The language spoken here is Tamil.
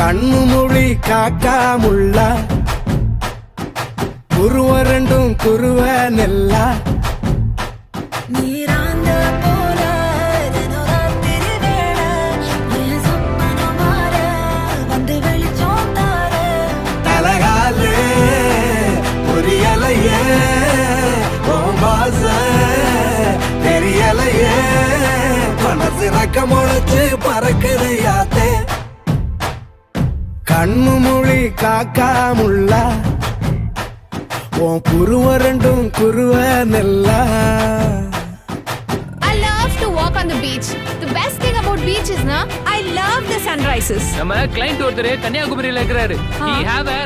கண்ணு மொழி காக்கா முள்ளா குருவ ரெண்டும் குருவ நெல்லா நீராந்த போல தினராத்திரி வேள என் சொப்பனம் மாற வந்து வெளிச்சம் தார தலகாலே பொரியலையே ஓம்பாச தெரியலையே மனசு ரக்க முளைச்சு பறக்குது யாத்தே கண்ணு மொழி காக்கா முள்ளா உன் குருவ ரெண்டும் குருவ நெல்லா. I love to walk on the beach. The best thing about beach is I love the sunrises. நம்ம கிளையண்ட் ஒருத்தர் கன்னியாகுமரியில இருக்கிறாரு. He have a